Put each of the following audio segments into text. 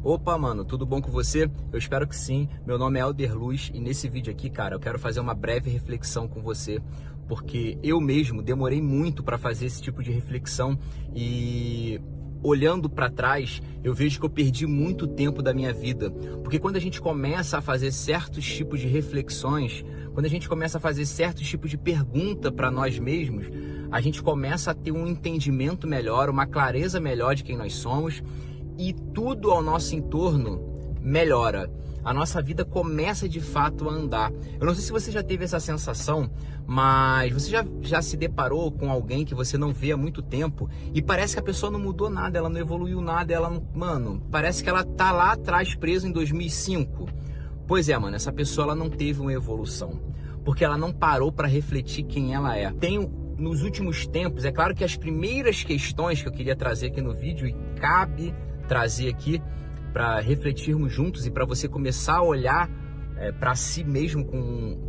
Opa, mano, tudo bom com você? Eu espero que sim. Meu nome é Elder Luz e nesse vídeo aqui, cara, eu quero fazer uma breve reflexão com você, porque eu mesmo demorei muito para fazer esse tipo de reflexão e olhando para trás, eu vejo que eu perdi muito tempo da minha vida, porque quando a gente começa a fazer certos tipos de reflexões, quando a gente começa a fazer certos tipos de pergunta para nós mesmos, a gente começa a ter um entendimento melhor, uma clareza melhor de quem nós somos e tudo ao nosso entorno melhora. A nossa vida começa de fato a andar. Eu não sei se você já teve essa sensação, mas você já se deparou com alguém que você não vê há muito tempo e parece que a pessoa não mudou nada, ela não evoluiu nada, mano, parece que ela tá lá atrás presa em 2005. Pois é, mano, essa pessoa ela não teve uma evolução, porque ela não parou para refletir quem ela é. Nos últimos tempos, é claro que as primeiras questões que eu queria trazer aqui no vídeo, e cabe trazer aqui para refletirmos juntos e para você começar a olhar para si mesmo com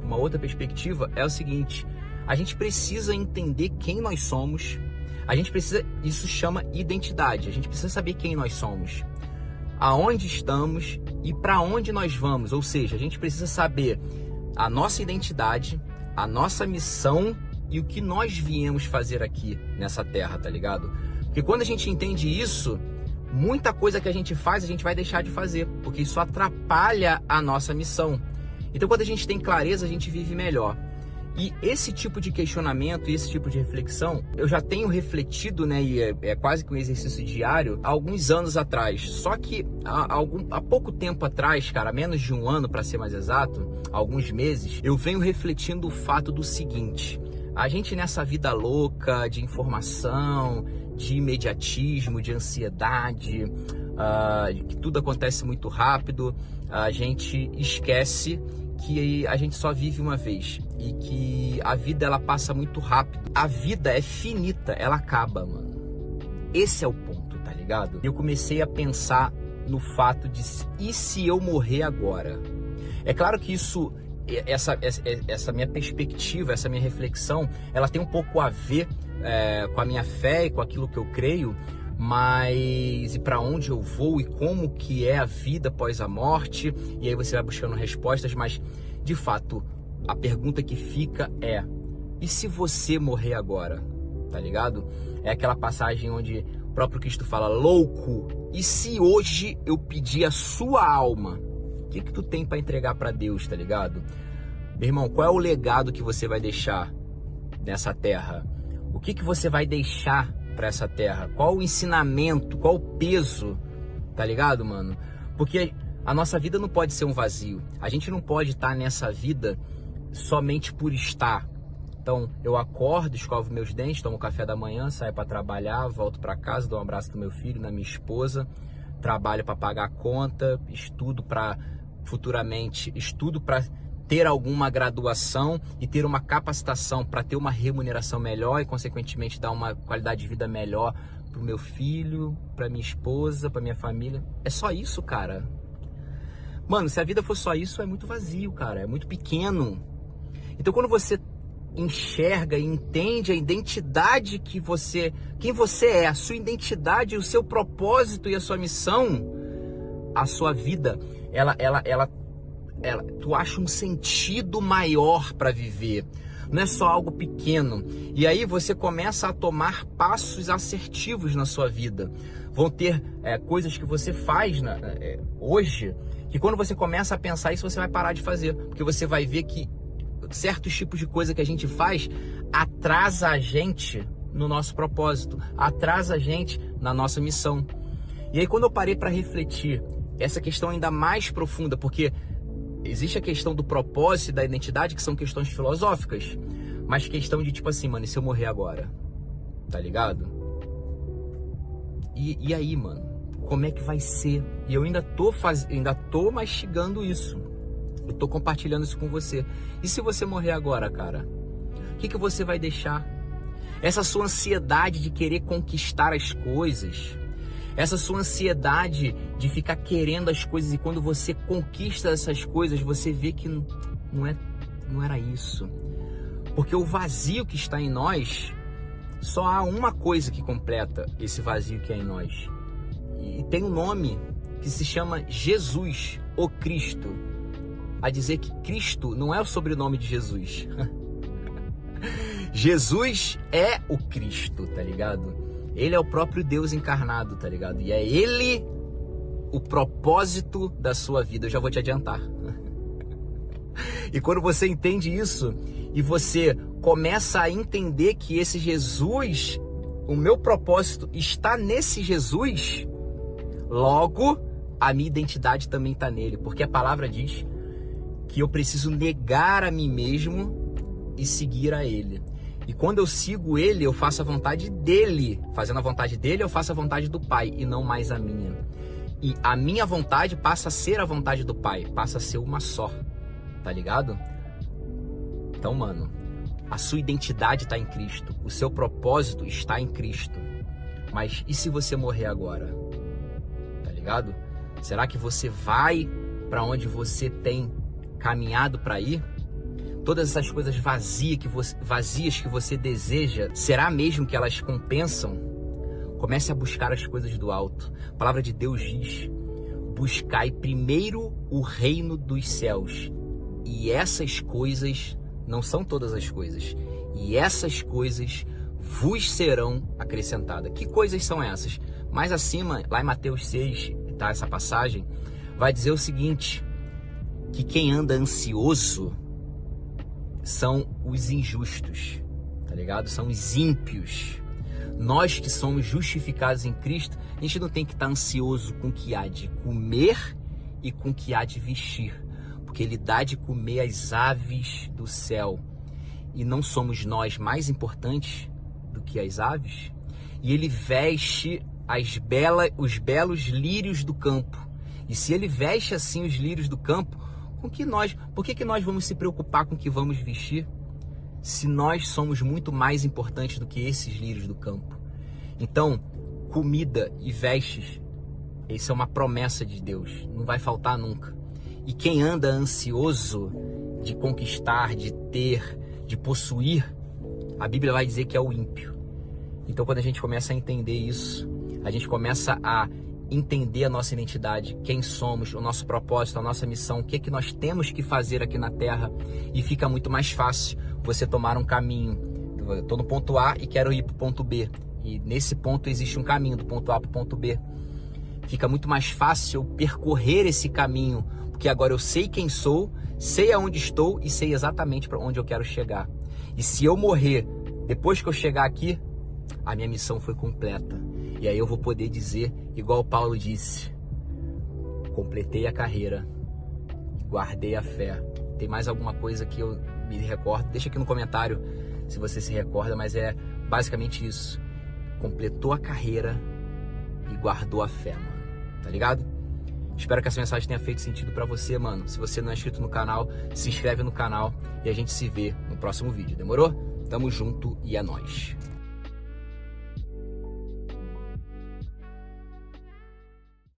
uma outra perspectiva, é o seguinte: a gente precisa entender quem nós somos, isso chama identidade, a gente precisa saber quem nós somos, aonde estamos e para onde nós vamos, ou seja, a gente precisa saber a nossa identidade, a nossa missão e o que nós viemos fazer aqui nessa terra, tá ligado? Porque quando a gente entende isso, muita coisa que a gente faz, a gente vai deixar de fazer, porque isso atrapalha a nossa missão. Então, quando a gente tem clareza, a gente vive melhor. E esse tipo de questionamento, esse tipo de reflexão, eu já tenho refletido, né, e é quase que um exercício diário, há alguns anos atrás. Só que há pouco tempo atrás, cara, menos de um ano para ser mais exato, alguns meses, eu venho refletindo o fato do seguinte: a gente nessa vida louca de informação, de imediatismo, de ansiedade, que tudo acontece muito rápido, a gente esquece que a gente só vive uma vez e que a vida ela passa muito rápido. A vida é finita, ela acaba, mano. Esse é o ponto, tá ligado? Eu comecei a pensar no fato de, e se eu morrer agora? É claro que essa minha perspectiva, essa minha reflexão, ela tem um pouco a ver com a minha fé e com aquilo que eu creio, mas e para onde eu vou e como que é a vida após a morte, e aí você vai buscando respostas, mas de fato a pergunta que fica é: e se você morrer agora? Tá ligado? É aquela passagem onde o próprio Cristo fala: louco, e se hoje eu pedir a sua alma? O que tu tem para entregar para Deus, tá ligado? Meu irmão, qual é o legado que você vai deixar nessa terra? O que você vai deixar para essa terra? Qual o ensinamento, qual o peso, tá ligado, mano? Porque a nossa vida não pode ser um vazio. A gente não pode estar nessa vida somente por estar. Então, eu acordo, escovo meus dentes, tomo café da manhã, saio para trabalhar, volto para casa, dou um abraço no meu filho, na minha esposa, trabalho para pagar a conta, estudo para futuramente, ter alguma graduação e ter uma capacitação para ter uma remuneração melhor e, consequentemente, dar uma qualidade de vida melhor para o meu filho, para minha esposa, para minha família. É só isso, cara. Mano, se a vida for só isso, é muito vazio, cara. É muito pequeno. Então, quando você enxerga e entende a identidade quem você é, a sua identidade, o seu propósito e a sua missão, a sua vida, tu acha um sentido maior para viver, não é só algo pequeno. E aí você começa a tomar passos assertivos na sua vida. Vão ter coisas que você faz hoje, que quando você começa a pensar isso, você vai parar de fazer, porque você vai ver que certos tipos de coisa que a gente faz atrasa a gente no nosso propósito, atrasa a gente na nossa missão. E aí, quando eu parei para refletir essa questão ainda mais profunda, porque existe a questão do propósito e da identidade, que são questões filosóficas, mas questão de tipo assim, mano, e se eu morrer agora? Tá ligado? E aí, mano, como é que vai ser? E eu ainda tô mastigando isso. Eu tô compartilhando isso com você. E se você morrer agora, cara? O que você vai deixar? Essa sua ansiedade de querer conquistar as coisas, essa sua ansiedade de ficar querendo as coisas, e quando você conquista essas coisas, você vê que não era isso. Porque o vazio que está em nós, só há uma coisa que completa esse vazio que é em nós. E tem um nome, que se chama Jesus, o Cristo, a dizer que Cristo não é o sobrenome de Jesus. Jesus é o Cristo, tá ligado? Ele é o próprio Deus encarnado, tá ligado? E é Ele o propósito da sua vida. Eu já vou te adiantar. E quando você entende isso e você começa a entender que esse Jesus, o meu propósito está nesse Jesus, logo a minha identidade também está nele, porque a palavra diz que eu preciso negar a mim mesmo e seguir a Ele. E quando eu sigo Ele, eu faço a vontade dEle. Fazendo a vontade dEle, eu faço a vontade do Pai e não mais a minha. E a minha vontade passa a ser a vontade do Pai, passa a ser uma só, tá ligado? Então, mano, a sua identidade está em Cristo, o seu propósito está em Cristo. Mas e se você morrer agora? Tá ligado? Será que você vai para onde você tem caminhado para ir? Todas essas coisas vazias que você deseja, será mesmo que elas compensam? Comece a buscar as coisas do alto. A palavra de Deus diz: buscai primeiro o reino dos céus. E essas coisas, não são todas as coisas, e essas coisas vos serão acrescentadas. Que coisas são essas? Mais acima, lá em Mateus 6, tá, essa passagem, vai dizer o seguinte, que quem anda ansioso são os injustos, tá ligado? São os ímpios. Nós que somos justificados em Cristo, a gente não tem que estar ansioso com o que há de comer e com o que há de vestir, porque Ele dá de comer às aves do céu. E não somos nós mais importantes do que as aves? E Ele veste os belos lírios do campo. E se Ele veste assim os lírios do campo, por que nós vamos se preocupar com o que vamos vestir? Se nós somos muito mais importantes do que esses lírios do campo. Então, comida e vestes, isso é uma promessa de Deus, não vai faltar nunca. E quem anda ansioso de conquistar, de ter, de possuir, a Bíblia vai dizer que é o ímpio. Então, quando a gente começa a entender isso, a gente começa a entender a nossa identidade, quem somos, o nosso propósito, a nossa missão, o que é que nós temos que fazer aqui na Terra, e fica muito mais fácil você tomar um caminho. Eu estou no ponto A e quero ir para o ponto B, e nesse ponto existe um caminho do ponto A para o ponto B. Fica muito mais fácil eu percorrer esse caminho, porque agora eu sei quem sou, sei aonde estou e sei exatamente para onde eu quero chegar. E se eu morrer depois que eu chegar aqui, a minha missão foi completa. E aí eu vou poder dizer, igual Paulo disse: completei a carreira, guardei a fé. Tem mais alguma coisa que eu me recordo? Deixa aqui no comentário se você se recorda, mas é basicamente isso. Completou a carreira e guardou a fé, mano. Tá ligado? Espero que essa mensagem tenha feito sentido pra você, mano. Se você não é inscrito no canal, se inscreve no canal e a gente se vê no próximo vídeo. Demorou? Tamo junto e é nóis.